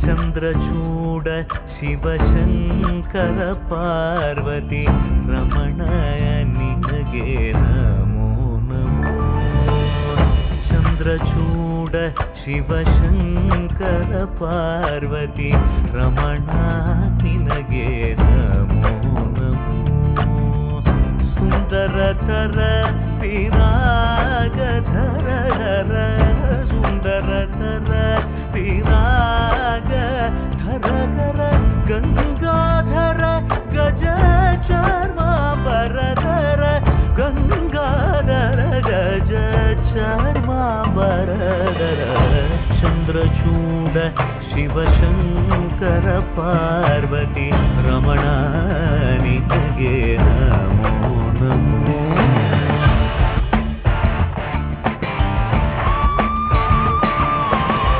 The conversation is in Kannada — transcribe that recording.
ಚಂದ್ರಚೂಡ ಶಿವಶಂಕರ ಪಾರ್ವತಿ ರಮಣ ನಿನಗೆ ನಮೋ ನಮೋ. ಚಂದ್ರಚೂಡ ಶಿವಶಂಕರ ಪಾರ್ವತಿ ರಮಣ ನಿನಗೆ ನಮೋ ನಮೋ. ಸುಂದರತರ ವಿರಾಗಧರ ಸುಂದರತರ ವಿರಾಗಧರ ಗಂಗಾಧರ ಗಜ ಚರ್ಮಾಂಬರಧರ ಗಂಗಾಧರ ಗಜ ಚರ್ಮಾಂಬರಧರ. ಚಂದ್ರಚೂಡ ಶಿವಶಂಕರ ಪಾರ್ವತಿ ರಮಣ ನಿನಗೆ ನಮೋ ನಮೋ.